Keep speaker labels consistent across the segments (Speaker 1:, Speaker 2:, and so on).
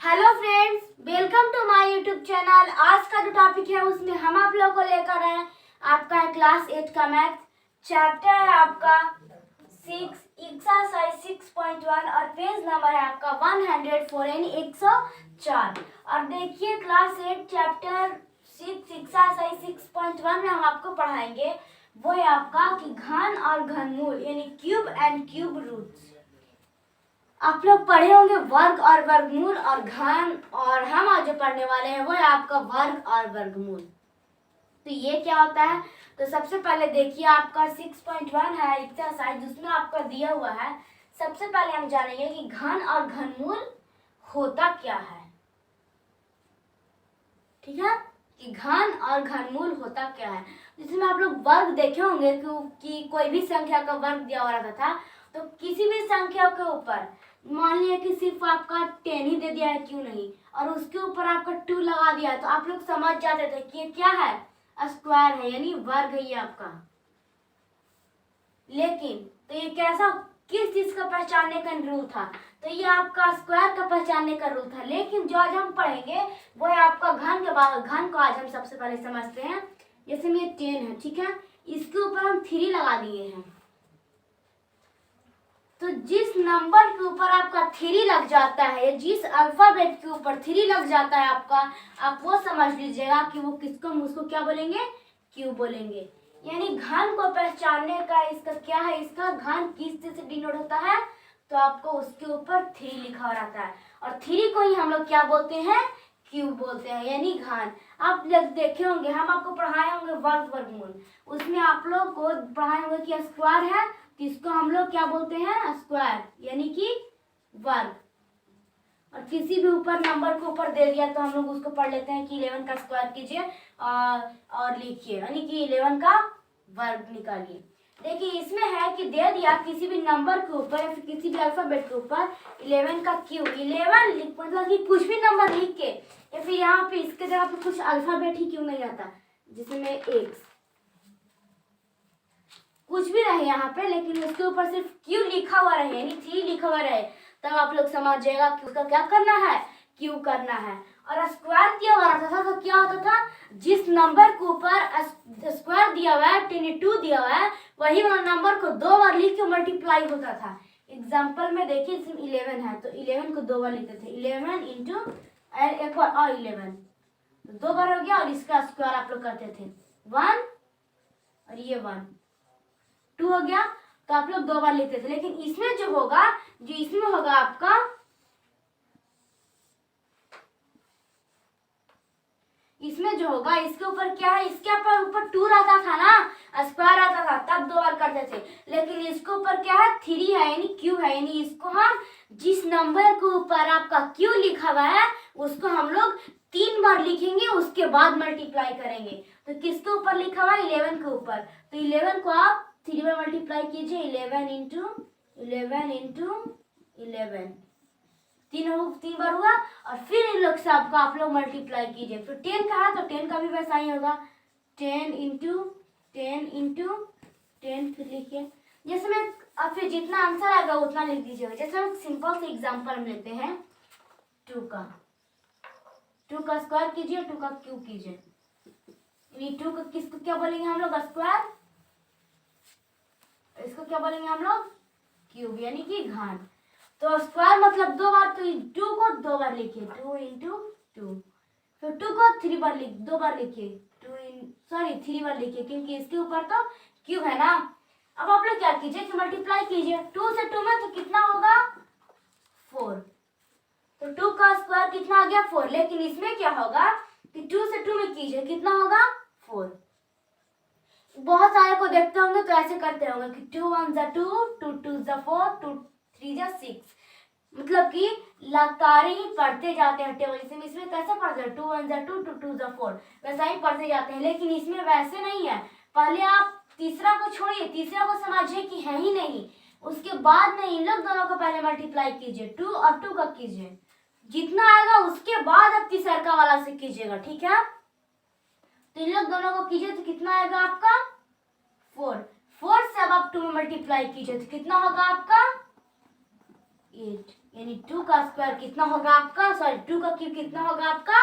Speaker 1: Hello friends, welcome to my YouTube channel. आज का जो टॉपिक है उसमें हम आप लोगों को लेकर आए आपका है क्लास 8 का मैथ चैप्टर है आपका 6 एक्सरसाइज 6.1 और पेज नंबर है आपका 104 यानी 104। और देखिए क्लास 8 चैप्टर 6 एक्सरसाइज 6.1 में हम आपको पढ़ाएंगे वो है आपका कि घन और घनमूल यानी क्यूब एंड क्यूब रूट्स। आप लोग पढ़े होंगे वर्ग और वर्गमूल और घन, और हम आज जो पढ़ने वाले हैं वो है आपका वर्ग और वर्गमूल। तो ये क्या होता है, तो सबसे पहले देखिए आपका 6.1 है एक्सरसाइज जिसमें आपका दिया हुआ है। सबसे पहले हम जानेंगे कि घन और घनमूल होता क्या है। ठीक है, कि घन और घनमूल होता क्या है। जिसमें आप लोग वर्ग देखे होंगे कि कोई भी संख्या का वर्ग दिया हुआ रहता था, तो किसी भी संख्या के ऊपर मान लिया कि सिर्फ आपका 10 ही दे दिया है, क्यों नहीं, और उसके ऊपर आपका 2 लगा दिया है, तो आप लोग समझ जाते थे कि ये क्या है, स्क्वायर है यानी वर्ग है ये आपका। लेकिन तो ये कैसा, किस चीज का पहचानने का रूल था, तो ये आपका स्क्वायर का पहचानने का रूल था। लेकिन जो आज हम पढ़ेंगे वो है आपका घन के बाद। घन को आज हम सबसे पहले समझते हैं। जैसे में 10 है, ठीक है, इसके ऊपर हम 3 लगा दिए हैं, तो जिस नंबर के ऊपर आपका 3 लग जाता है, जिस अल्फाबेट के ऊपर 3 लग जाता है आपका, आप वो समझ लीजिएगा कि वो किसको उसको क्या बोलेंगे, क्यूब बोलेंगे। यानी घन को पहचानने का इसका क्या है, इसका घन किस चीज से डिनोट होता है, तो आपको उसके ऊपर 3 लिखा हुआ रहता है, और 3 को ही हम लोग क्या बोलते हैं, क्यूब बोलते हैं यानी घन। आप लोग देखे होंगे, हम आपको पढ़ाए होंगे वर्ग वर्गमूल, उसमें आप लोग को पढ़ाए होंगे कि स्क्वायर है तो इसको हम लोग क्या बोलते हैं, स्क्वायर यानी कि वर्ग। और किसी भी ऊपर नंबर के ऊपर दे दिया तो हम लोग उसको पढ़ लेते हैं कि 11 का स्क्वायर कीजिए और लिखिए, यानी कि 11 का वर्ग निकालिए। देखिए इसमें है कि दे दिया किसी भी नंबर के ऊपर या फिर किसी भी अल्फाबेट के ऊपर 11 का क्यूब, 11 लिख मतलब कि कुछ भी नंबर लिख के, या फिर यहाँ पे इसके जगह पे कुछ अल्फाबेट ही क्यों नहीं आता, जिसमें एक्स कुछ भी रहे यहाँ पे, लेकिन उसके ऊपर सिर्फ क्यू लिखा हुआ रहे यानी 3 लिखा हुआ रहे, तब आप लोग समझिएगा कि उसका क्या करना है, क्यू करना है। और स्क्वायर दिया हुआ रहता था तो क्या होता था, जिस नंबर के ऊपर स्क्वायर दिया हुआ है 22 दिया हुआ है, वही वाला नंबर को 2 बार लिख के मल्टीप्लाई होता था। एग्जाम्पल में देखिए इसमें 11 है तो 11 को 2 बार लिखते थे, 11 इंटू एक बार और 11, तो 2 बार हो गया, और इसका स्क्वायर आप लोग करते थे 1 और ये 1 2 हो गया, तो आप लोग 2 बार लिखते थे। लेकिन इसमें जो होगा, जो इसमें होगा आपका, इसमें जो होगा इसके ऊपर क्या है, इसके ऊपर 2 रहता था ना, स्क्वायर आता था तब 2 बार करते थे। लेकिन इसके ऊपर क्या है, 3 है यानी क्यू है, यानी इसको हम जिस नंबर के ऊपर आपका क्यू लिखा हुआ है उसको हम लोग 3 बार लिखेंगे, उसके बाद मल्टीप्लाई करेंगे। तो किसके ऊपर लिखा हुआ है, 11 के ऊपर, तो 11 को आप 3 बार मल्टीप्लाई कीजिए, 11 इंटू 11 तीन बार हुआ, और फिर इन लोग से आपको आप लोग मल्टीप्लाई कीजिए। फिर 10 का है तो 10 का भी वैसा ही होगा, 10 इंटू 10 फिर लिखिए, जैसे मैं अब फिर जितना आंसर आएगा उतना लिख दीजिएगा। जैसे हम सिंपल से एग्जांपल में लेते हैं 2 का स्क्वायर कीजिए, 2 का क्यूब कीजिए, 2 का किसको क्या बोलेंगे हम लोग, स्क्वायर, इसको क्या बोलेंगे हम लोग, क्यूब यानी कि घन। तो स्क्वायर मतलब 2 बार, तो 2 को 2 बार लिखिए, 2 इंटू 2, फिर 2 को 3 बार 2 बार लिखिए, 3 बार लिखिए, क्योंकि इसके ऊपर तो क्यूब है ना। अब आप लोग क्या कीजिए कि मल्टीप्लाई कीजिए, 2 से 2 में तो कितना होगा 4, तो 2 का स्क्वायर कितना आ गया 4। लेकिन इसमें क्या होगा कि 2 से 2 में कीजिए, कितना होगा 4। बहुत सारे को देखते होंगे तो ऐसे करते होंगे कि 2 1 जा 2, 2 2 जा 4, 2 3 जा 6, मतलब कि लगातार ही पढ़ते जाते हैं टेबल। इसमें कैसे पढ़ते हैं, 2 1 जा 2, 2 2 जा 4, वैसा ही पढ़ते जाते हैं। लेकिन इसमें वैसे नहीं है, पहले आप तीसरा को छोड़िए, तीसरा को समझिए कि है ही नहीं, उसके बाद में इन लोग दोनों को पहले मल्टीप्लाई कीजिए, 2 और 2 का कीजिए, जितना आएगा उसके बाद अब तीसरा वाला से कीजिएगा, ठीक है। तो इन लोग दोनों को कीजिए तो कितना आएगा आपका 4 से अब आप 2 में मल्टीप्लाई कीजिए तो कितना होगा आपका 8। यानी 2 का स्क्वायर कितना होगा आपका, सॉरी 2 का क्यूब कितना होगा आपका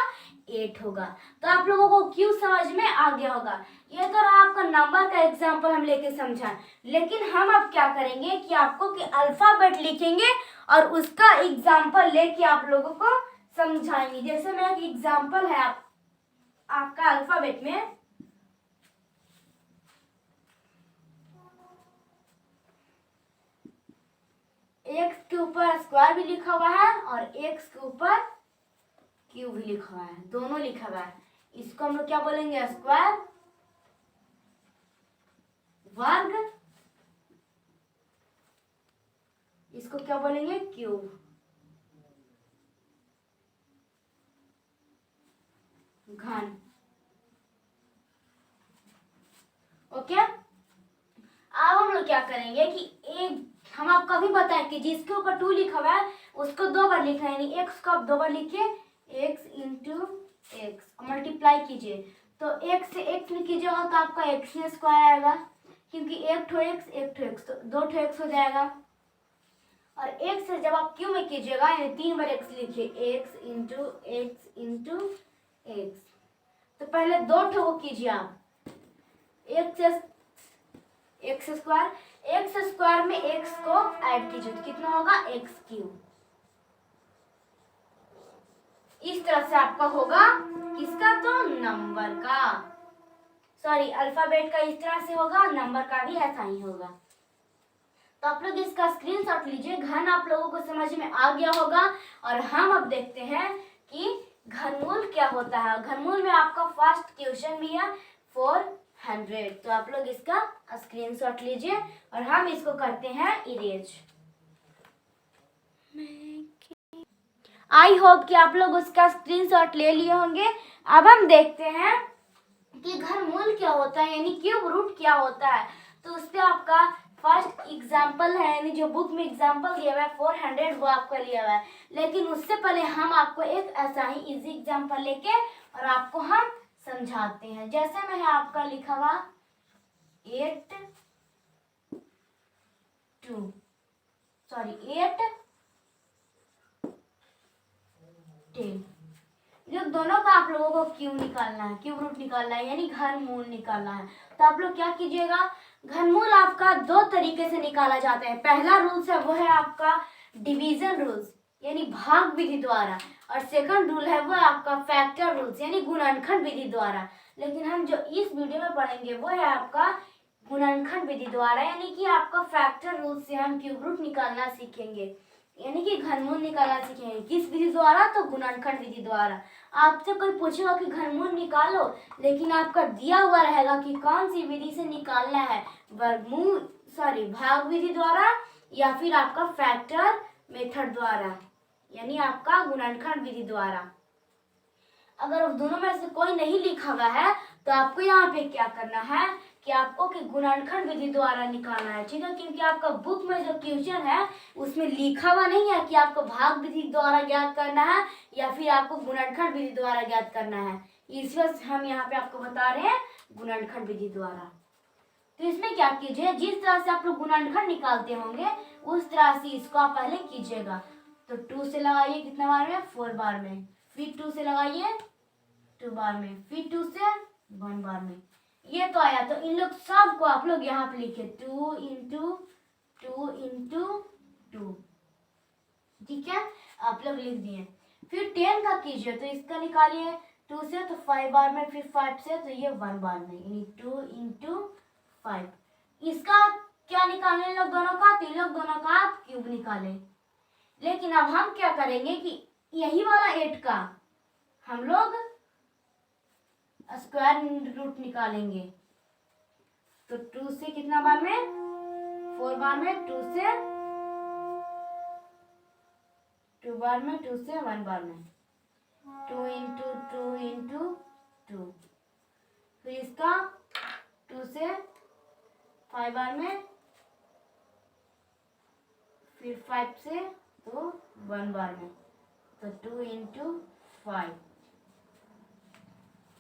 Speaker 1: 8 होगा। तो आप लोगों को क्यूब समझ में आ गया होगा। ये तो रहा आपका नंबर का एग्जांपल हम लेके समझाएं, लेकिन हम अब क्या करेंगे कि आपको कि अल्फाबेट लिखेंगे और उसका एग्जांपल लेके आप लोगों को समझाएंगे। जैसे मैं एक एग्जांपल है आपका अल्फाबेट में, एक्स के ऊपर स्क्वायर भी लिखा हुआ है और एक्स के ऊपर क्यूब भी लिखा हुआ है, दोनों लिखा हुआ है। इसको हम लोग क्या बोलेंगे, स्क्वायर, वर्ग, इसको क्या बोलेंगे, क्यूब, घन। ओके, अब हम लोग क्या करेंगे कि एक हम आपको अभी बताएं कि जिसके ऊपर 2 लिखा हुआ है उसको 2 बार लिखना है, यानी एक्स को आप 2 बार लिखिए, एक्स इंटू एक्स, मल्टीप्लाई कीजिए। तो एक्स से एक्स में कीजिएगा तो आपका एक्स स्क्वायर आएगा, क्योंकि एक ठो एक्स तो 2 ठो एक्स हो जाएगा। और एक्स से जब आप क्यू में कीजिएगा यानी 3 बार एक्स लिखिए, x into x into x. तो पहले 2 ठो को कीजिए आप, एक्स स्क्वायर में एक्स को ऐड कीजिए तो कितना होगा, एक्स क्यूब। इस तरह से आपका होगा किसका, तो नंबर का, सॉरी अल्फाबेट का इस तरह से होगा, नंबर का भी ऐसा ही होगा। तो आप लोग इसका स्क्रीनशॉट लीजिए। घन आप लोगों को समझ में आ गया होगा। और हम अब देखते हैं कि घनमूल क्या होता है। घनमूल में आपका फर्स्ट क्वेश्चन भी है 400। तो आप लोग इसका स्क्रीनशॉट लीजिए और हम इसको करते हैं इरेज। आई होप कि आप लोग उसका स्क्रीनशॉट ले लिए होंगे। अब हम देखते हैं कि घनमूल क्या होता है, यानी क्यूब रूट क्या होता है। तो उस पर आपका फर्स्ट एग्जाम्पल है, यानी जो बुक में एग्जाम्पल दिया हुआ है 400 वो आपका लिया हुआ है। लेकिन उससे पहले हम आपको एक ऐसा ही इजी एग्जाम्पल लेके और आपको हम समझाते हैं। जैसे में है आपका लिखा हुआ 8 10। ये दोनों का आप लोगों को क्यूब निकालना है, क्यूब रूट निकालना है, यानी घनमूल निकालना है। तो आप लोग क्या कीजिएगा, घनमूल आपका 2 तरीके से निकाला जाता है। पहला रूल्स है वो है आपका डिवीजन रूल्स, यानी भाग विधि द्वारा, और सेकंड रूल है वो आपका फैक्टर रूल्स, यानी गुणनखंड विधि द्वारा। लेकिन हम जो इस वीडियो में पढ़ेंगे वो है आपका गुणनखंड विधि द्वारा, यानी कि आपका फैक्टर रूल से हम क्यूब रूट निकालना सीखेंगे, यानी कि घनमूल निकालना सीखेंगे। किस विधि द्वारा, तो गुणनखंड विधि द्वारा। आपसे कोई पूछेगा कि घनमूल निकालो, लेकिन आपका दिया हुआ रहेगा कि कौन सी विधि से निकालना है, वर्गमूल भाग विधि द्वारा या फिर आपका फैक्टर मेथड द्वारा, यानी आपका गुणनखंड विधि द्वारा। अगर दोनों में से कोई नहीं लिखा हुआ है तो आपको यहाँ पे क्या करना है कि आपको कि गुणनखंड विधि द्वारा निकालना है, ठीक है। क्योंकि आपका बुक में जो क्वेश्चन है उसमें लिखा हुआ नहीं है कि आपको भाग विधि द्वारा ज्ञात करना है या फिर आपको गुणनखंड विधि द्वारा ज्ञात करना है। इस वजह से हम यहाँ पे आपको बता रहे हैं गुणनखंड विधि द्वारा। तो इसमें क्या कीजिए, जिस तरह से आप लोग गुणनखंड निकालते होंगे उस तरह से इसको आप पहले कीजिएगा। तो 2 से लगाइए कितना बार में, 4 बार में, फिर 2 से लगाइए 2 बार में, फिर 2 से 1 बार में। ये तो आया। तो इन लोग सब को आप लोग यहाँ पे लिखे 2 इंटू 2 इंटू 2, ठीक है, आप लोग लिख दिए। फिर 10 का कीजिए तो इसका निकालिए 2 से तो 5 बार में, फिर 5 से तो ये 1 बार में, यानी 2 इंटू 5। इसका क्या निकालने लोग दोनों का, तो लोग दोनों का आप क्यूब निकाले। लेकिन अब हम क्या करेंगे कि यही वाला 8 का हम लोग स्क्वायर रूट निकालेंगे। तो 2 से कितना बार में, 4 बार में, 2 से 2 बार में, 2 से 1 बार में, 2 इंटू 2 इंटू 2। फिर इसका 2 से 5 बार में, फिर 5 से तो 1 बार में, तो 2 इंटू 5।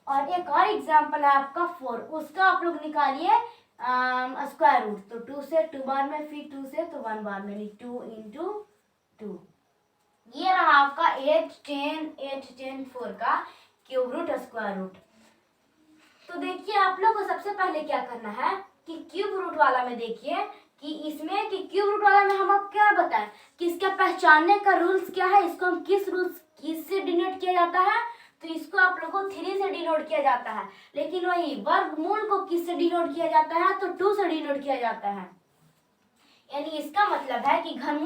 Speaker 1: और एक और एग्जाम्पल है आपका 4, उसका आप लोग निकालिए स्क्वायर रूट। तो 2 से 2 बार में, फिर 2 से तो 1 बार में, 2 इंटू 2। ये रहा आपका 8 10 4 का क्यूब रूट स्क्वायर रूट। तो देखिए आप लोग को सबसे पहले क्या करना है कि क्यूब रूट वाला में देखिए कि इसमें कि क्यूब रूट वाला में हम आपको क्या बताएं कि इसका पहचानने का रूल्स क्या है, इसको हम किससे डिनोट किया जाता है, तो इसको आप लोगों को 3 से डिनोट किया जाता है। लेकिन वही वर्गमूल को किससे डिनोट किया जाता है, तो 2 से डिनोट किया जाता है। यानी इसका मतलब है कि घन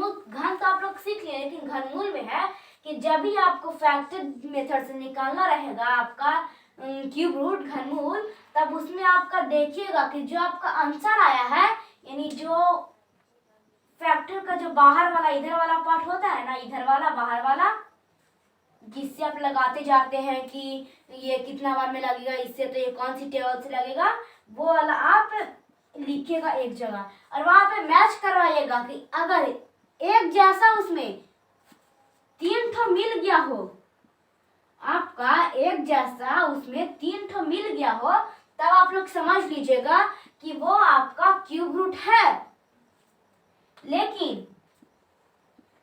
Speaker 1: तो आप लोग सीख लिए, लेकिन घनमूल में है कि जब भी आपको फैक्टर मेथड से निकालना रहेगा आपका क्यूब रूट घनमूल, तब उसमें आपका देखिएगा कि जो आपका आंसर आया है, यानी जो फैक्टर का जो बाहर वाला इधर वाला पार्ट होता है ना, इधर वाला बाहर वाला, जिससे आप लगाते जाते हैं कि ये कितना बार में लगेगा इससे, तो ये कौन सी टेबल से लगेगा, वो वाला आप लिखिएगा एक जगह और वहां पे मैच करवाइएगा कि अगर एक जैसा उसमें 3 ठो मिल गया हो, आपका एक जैसा उसमें 3 ठो मिल गया हो, तब आप लोग समझ लीजिएगा कि वो आपका क्यूब रूट है। लेकिन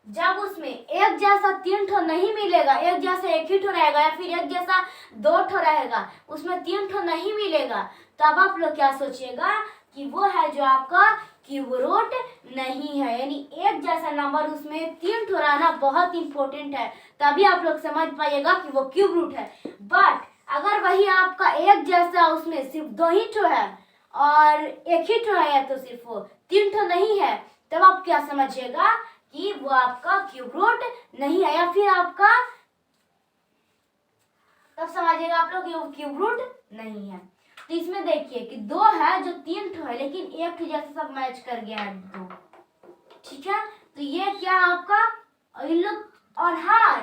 Speaker 1: जब उसमें एक जैसा 3 ठो नहीं मिलेगा, एक जैसा 1 ही ठो रहेगा या फिर एक जैसा 2 ठो रहेगा, उसमें 3 ठो नहीं मिलेगा, तब आप लोग क्या सोचिएगा कि वो है जो आपका क्यूब रूट नहीं है। यानी एक जैसा नंबर उसमें 3 ठो रहना बहुत इंपॉर्टेंट है, तभी आप लोग समझ पाइएगा कि वो क्यूब रूट है। बट अगर वही आपका एक जैसा उसमें सिर्फ 2 ही ठो है और 1 ही ठो है, या तो सिर्फ वो 3 ठो नहीं है, तब आप क्या समझिएगा कि वो आपका क्यूब रूट नहीं है, या फिर आपका तब समझिएगा आप लोग ये क्यूब रूट नहीं है। तो इसमें देखिए कि 2 है जो 3 ठो है, लेकिन 1 ठो जैसा सब मैच कर गया है 2, ठीक है। तो ये क्या है आपका, और हाँ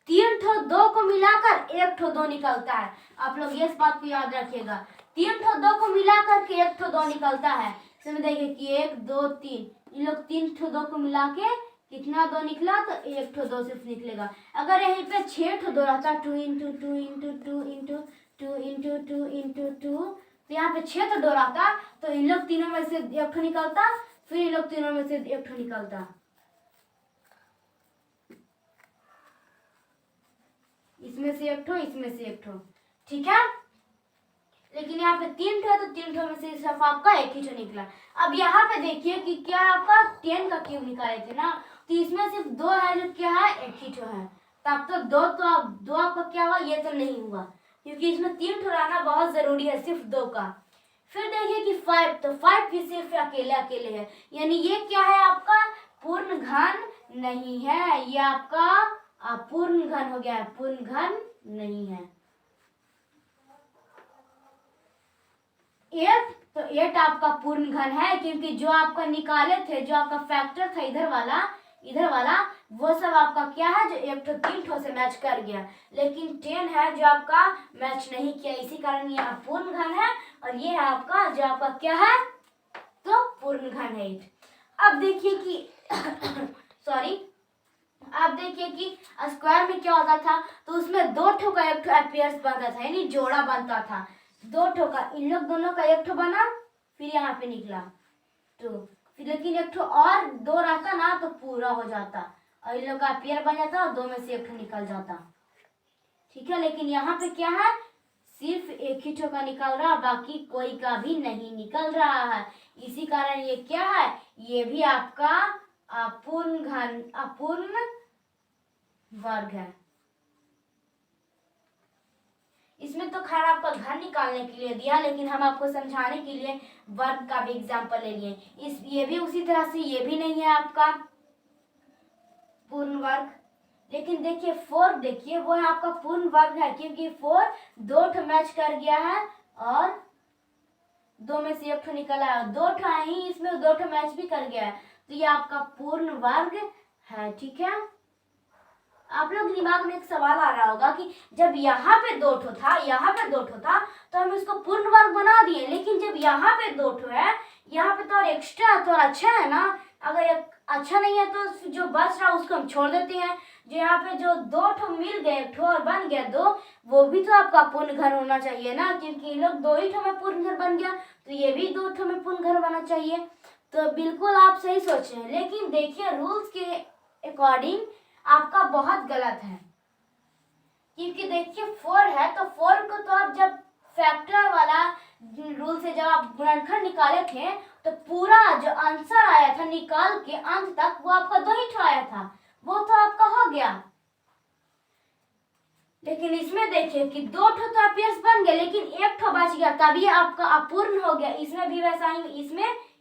Speaker 1: 3 ठो 2 को मिलाकर 1 ठो 2 निकलता है। आप लोग इस बात को याद रखिएगा, 3 ठो 2 को मिलाकर के 1 ठो 2 निकलता है। इसमें देखिए कि 1 2 3, इन लोग 3 ठो 2 को मिला के कितना 2 निकला, तो 1 ठो 2 सिर्फ निकलेगा। अगर यहीं पे 6 ठो 2 रहता, 2 into 2 into 2 into 2 into 2 into 2, तो यहाँ पे 6 तो 2 रहता, तो इन लोग तीनों में से 1 ठो निकलता, फिर इन लोग तीनों में से 1 ठो निकलता, इसमें से 1 ठो, इसमें से 1 ठो, ठीक है। लेकिन यहाँ पे 3 ठो है, तो 3 ठो में से सिर्फ आपका 1 ही ठो निकला। अब यहाँ पे देखिए कि क्या आपका 10 का क्यूब निकाले थे ना, तो इसमें सिर्फ 2 है जो क्या है 1 ही ठो है, तब तो 2 तो अब 2 आपका क्या हुआ, ये तो नहीं हुआ, क्योंकि इसमें 3 ठो रहना बहुत जरूरी है सिर्फ 2 का। फिर देखिए कि 5, तो 5 भी सिर्फ अकेले अकेले है, यानी ये क्या है आपका पूर्ण घन नहीं है, ये आपका अपूर्ण घन हो गया है, पूर्ण घन नहीं है। 8, तो 8 आपका पूर्ण घन है, क्योंकि जो आपका निकाले थे, जो आपका फैक्टर था इधर वाला वो सब आपका क्या है जो 1 ठो 3 ठो से मैच कर गया। लेकिन 10 है जो आपका मैच नहीं किया, इसी कारण ये अपूर्ण घन है, और ये है आपका जो आपका क्या है, तो पूर्ण घन है 8। अब देखिए कि सॉरी, आप देखिए कि स्क्वायर में क्या होता था, तो उसमें 2 ठो का 1 ठो अपीयर्स बनता था, यानी जोड़ा बनता था, 2 ठो का, इन लोग दोनों का 1 ठो बना, फिर यहाँ पे निकला 2, फिर लेकिन 1 ठो और 2 रहता ना तो पूरा हो जाता, और इन लोग का अपीयर बन जाता और 2 में से 1 ठो निकल जाता, ठीक है। लेकिन यहाँ पे क्या है, सिर्फ 1 ही ठो का निकल रहा, बाकी कोई का भी नहीं निकल रहा है, इसी कारण ये क्या है, ये भी आपका अपूर्ण वर्ग है। इसमें तो खैर आपका घन निकालने के लिए दिया, लेकिन हम आपको समझाने के लिए वर्ग का भी एग्जांपल ले लिए। ये भी उसी तरह से ये भी नहीं है आपका पूर्ण वर्ग, लेकिन देखिए 4, देखिए वो है आपका पूर्ण वर्ग है, क्योंकि 4 2 ठो मैच कर गया है और 2 में से 1 ठो निकला है, 2 ठो है ही इसमें, 2 ठो मैच भी कर गया है, तो ये आपका पूर्ण वर्ग है, ठीक है। आप लोग दिमाग में एक सवाल आ रहा होगा कि जब यहाँ पे 2 ठो था, यहाँ पे 2 ठो था, तो हम इसको पूर्ण वर्ग बना दिए, लेकिन जब यहाँ पे 2 ठो है, यहाँ पे तो और एक्स्ट्रा है, तो और अच्छा है ना। अगर अच्छा नहीं है तो जो बच रहा उसको हम छोड़ देते हैं, जो यहाँ पे जो 2 ठो मिल गए, 1 ठो और बन गया 2, वो भी तो आपका पूर्ण घर होना चाहिए ना, क्योंकि ये लोग 2 ही ठो में पूर्ण घर बन गया, तो ये भी 2 ठो में पूर्ण घर बनना चाहिए। तो बिल्कुल आप सही सोच रहे हैं, लेकिन देखिए रूल्स के अकॉर्डिंग आपका बहुत गलत है, क्योंकि देखिए 4 है तो 4 को तो आप जब फैक्टर वाला रूल से जब आप गुणनखंड निकाले थे तो पूरा जो आंसर आया था निकाल के अंत तक वो आपका 2 ही आया था, वो तो आपका हो गया। लेकिन इसमें देखिए कि 2 ठो तो अपियर्स बन गए लेकिन 1 ठो बच गया, तभी आपका अपूर्ण हो गया। इसमें भी वैसा ही,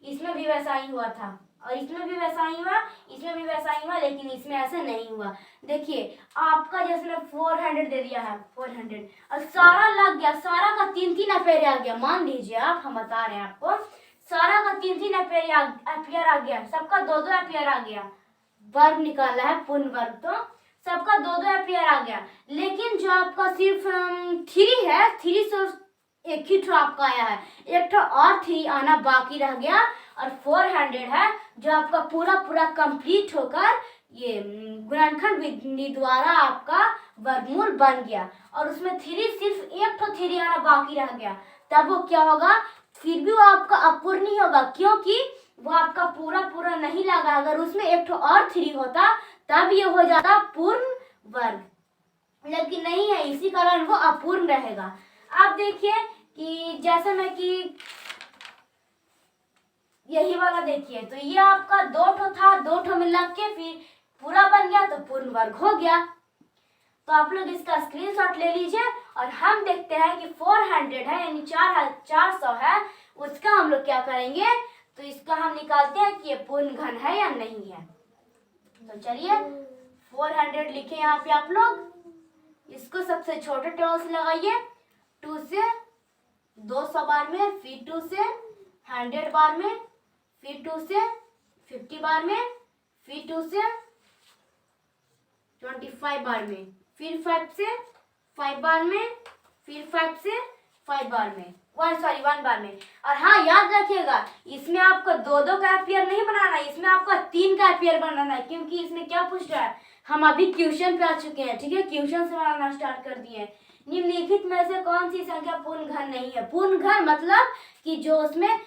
Speaker 1: इसमें भी वैसा ही हुआ था, और इसमें भी वैसा ही हुआ, इसमें भी वैसा ही हुआ, लेकिन इसमें ऐसा नहीं हुआ। देखिए आपका जिसमें 400 दे दिया है 400 और सारा लग गया, सारा का 3-3 अपेयर आ गया। मान लीजिए आप, हम बता रहे हैं आपको, सारा का 3-3 अपेयर आ गया, सबका 2-2 अपेयर आ गया। वर्ग निकाला है पूर्ण वर्ग, तो सबका 2-2 एम्पियर आ गया। लेकिन जो आपका सिर्फ 3 है, 3 से एक ही ठो आपका आया है, एक ठो और 3 आना बाकी रह गया, और 400 है जो आपका पूरा पूरा कंप्लीट होकर ये गुणनखंड विधि द्वारा आपका वर्गमूल बन गया, और उसमें 3 सिर्फ एक ठो 3 आना बाकी रह गया। तब वो क्या होगा, फिर भी वो आपका अपूर्ण ही होगा, क्योंकि वो आपका पूरा पूरा नहीं लगा। अगर उसमें एक ठो और 3 होता तब ये हो जाता पूर्ण वर्ग, लेकिन नहीं है, इसी कारण वो अपूर्ण रहेगा। आप देखिए कि जैसे में कि यही वाला देखिए, तो ये आपका 2 ठो था, 2 ठो में लग के फिर पूरा बन गया तो पूर्ण वर्ग हो गया। तो आप लोग इसका स्क्रीनशॉट ले लीजिए, और हम देखते हैं कि 400 है यानी 400 है, उसका हम लोग क्या करेंगे, तो इसका हम निकालते हैं कि ये पूर्ण घन है या नहीं है। तो चलिए 400 लिखे यहाँ पे आप लोग, इसको सबसे छोटे टेबल से लगाइए, 2 से 200 बार में, फिर 2 से 100 बार में, फिर 2 से 50 बार में, फिर 2 से 25 बार में, फिर 5 से 5 बार में, फिर 5 से 5 बार में, 1 बार में। और हाँ याद रखिएगा, इसमें आपको 2-2 का एम्पियर नहीं बनाना है, इसमें आपको 3 का एम्पियर बनाना है, क्योंकि इसमें क्या पूछ रहा है, हम अभी क्वेश्चन पे आ चुके हैं, ठीक है, क्वेश्चन से बनाना स्टार्ट कर दिए हैं। निम्नलिखित में से कौन सी संख्या पूर्ण घन नहीं है। पूर्ण घन मतलब कि जो उसमें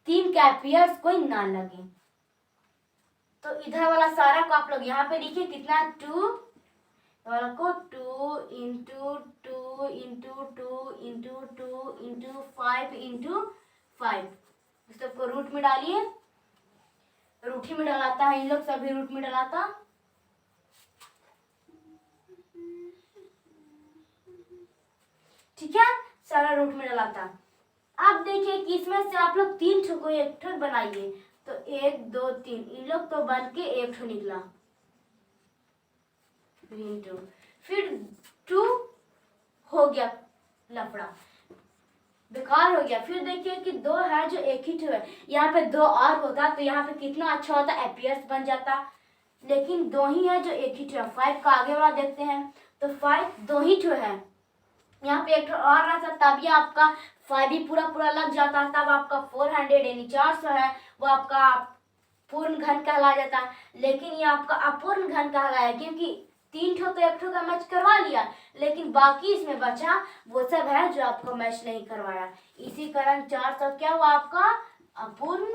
Speaker 1: 3 का एम्पियर कोई ना लगे। तो इधर वाला सारा को आप लोग यहाँ पे लिखिए, कितना 2 वाला को 2 into 2 into 2 into 2 into 5 into 5, इस सबको रूट में डालिए, रूट ही में डलाता है, इन लोग सभी रूट में डलाता। ठीक है, सारा रूट में डलाता। अब देखिए कि इसमें से आप लोग 3 ठो को एक ठो बनाइए, तो 1 2 3, इन लोग तो बन के एक ठो निकला, फिर 2 हो गया, लफड़ा बेकार हो गया। फिर देखिए कि 2 है जो एक ही ठो है, यहाँ पे 2 और होता तो यहाँ पे कितना अच्छा होता, एपियर्स बन जाता, लेकिन 2 ही है जो एक ही ठो है। 5 का आगे वाला देखते हैं, तो 5 2 ही ठो है, यहाँ पे एक ठो और रहता तब ये आपका 5 भी पूरा पूरा लग जाता, तब आपका 400 यानी 400 है वो आपका पूर्ण घन कहला जाता। लेकिन ये आपका अपूर्ण घन कहलाया, क्योंकि 3 ठो तो एक ठो का मैच करवा लिया, लेकिन बाकी इसमें बचा वो सब है जो आपको मैच नहीं करवाया, इसी कारण 400 क्या हुआ आपका अपूर्ण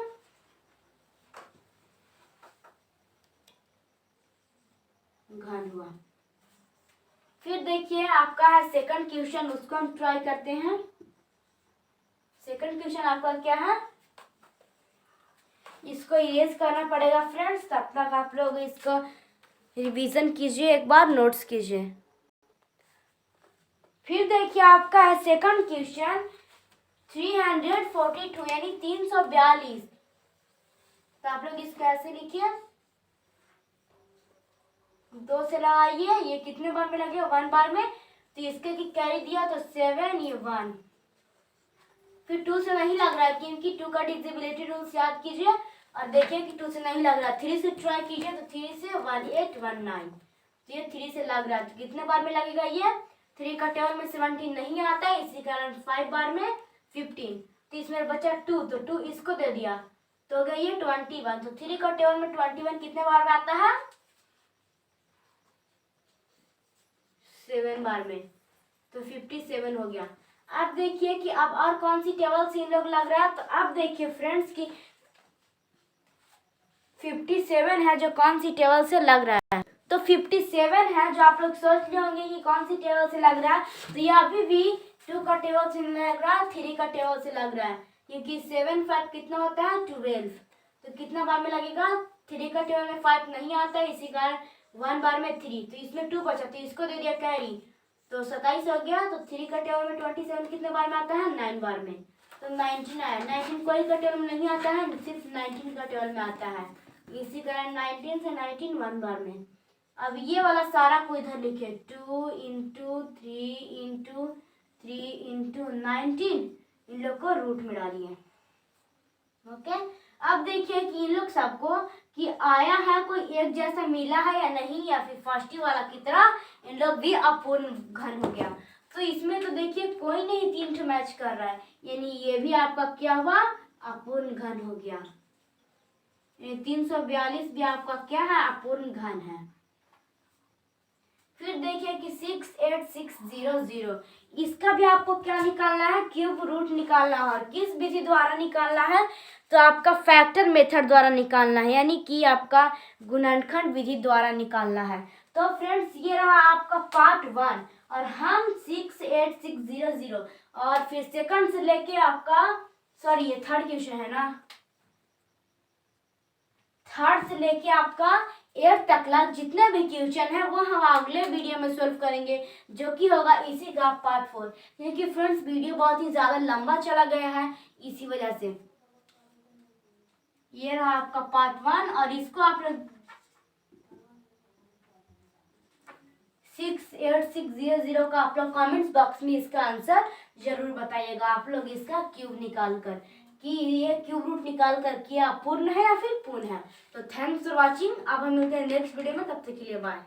Speaker 1: घन हुआ। फिर देखिए आपका है सेकंड क्वेश्चन, उसको हम ट्राई करते हैं। सेकंड क्वेश्चन आपका क्या है, इसको इरेज करना पड़ेगा फ्रेंड्स, तब तक आप लोग इसको रिवीजन कीजिए, एक बार नोट्स कीजिए। फिर देखिए आपका है सेकंड क्वेश्चन 342 यानी 342, तो आप लोग इसको ऐसे लिखिए, 2 से लगाइए, ये कितने बार में लगे 1 बार में, तो इसके की कैरी दिया तो 7, ये 1, फिर 2 से नहीं लग रहा है क्योंकि 2 का डिविजिबिलिटी रूल्स याद कीजिए, और देखिए कि 2 से नहीं लग रहा, 3 से ट्राई कीजिए, तो 3 से 1819, तो ये 3 से लग रहा है, तो कितने बार में लगेगा, ये 3 का टेबल में 17 नहीं आता है, इसी कारण 5 बार में 15, तो इसमें बचा 2, तो 2 इसको दे दिया तो हो गया ये 21, तो 3 का टेबल में 21 कितने बार में आता है, 7 बार में, तो 57 हो गया। अब देखिए कि अब और कौन सी टेबल से इन लोग लग रहा है, तो अब देखिए फ्रेंड्स कि 57 है जो कौन सी टेबल से लग रहा है, तो 57 है, जो आप लोग सोच रहे होंगे कि कौन सी टेबल से लग रहा है, तो ये अभी भी 2 का टेबल से नहीं लग रहा है, 3 का टेबल से लग रहा है, क्योंकि 7 5 कितना होता है 12। तो कितना बार में लगेगा, 3 का टेबल में 5 नहीं आता है, इसी कारण 1 बार में 3, तो इसमें 2 बचा, तो इसको दे दिया कैरी, तो 27 हो गया। तो 3 का टेबल में 27 कितने बार में आता है, 9 बार में, तो 19 आया। 19 कोई का टेबल में नहीं आता है, सिर्फ 19 का टेबल में आता है, इसी कारण 19 से 19 1 बार में। अब ये वाला सारा को इधर लिखे, 2 इंटू 3 इंटू 3 इंटू 19, इन लोग को रूट में डालिए। ओके, अब देखिए कि इन लोग सबको कि आया है कोई एक जैसा मिला है या नहीं, या फिर फर्स्ट ही वाला की तरह इन लोग भी अपूर्ण घन हो गया। तो इसमें तो देखिए कोई नहीं 3 ठो मैच कर रहा है, यानी ये भी आपका क्या हुआ, अपूर्ण घन हो गया। 342 भी आपका क्या है, अपूर्ण घन है। फिर देखिए कि 68600, इसका भी आपको क्या निकालना है, क्यूब रूट निकालना है। और किस विधि द्वारा निकालना है, तो आपका फैक्टर मेथड द्वारा निकालना है, यानी कि आपका गुणनखंड विधि द्वारा निकालना है। तो फ्रेंड्स ये रहा आपका पार्ट 1, और हम 68600 और फिर सेकंड से लेके आपका, सॉरी ये थर्ड क्वेश्चन है ना, थर्ड से लेके आपका 8 तकला जितने भी क्वेश्चन है वो हम अगले वीडियो में सॉल्व करेंगे, जो कि होगा इसी का पार्ट 4, क्योंकि फ्रेंड्स वीडियो बहुत ही ज़्यादा लंबा चला गया है, इसी वजह से। ये रहा आपका पार्ट 1, और इसको आप लोग 68600 का आप लोग कमेंट्स बॉक्स में इसका आंसर जरूर बताइएगा, आप लोग इसका क्यूब निकाल कर, कि ये क्यूब रूट निकाल कर क्या पूर्ण है या फिर पूर्ण है। तो थैंक्स फॉर वॉचिंग, अब हम मिलते हैं नेक्स्ट वीडियो में, तब तक के लिए बाय।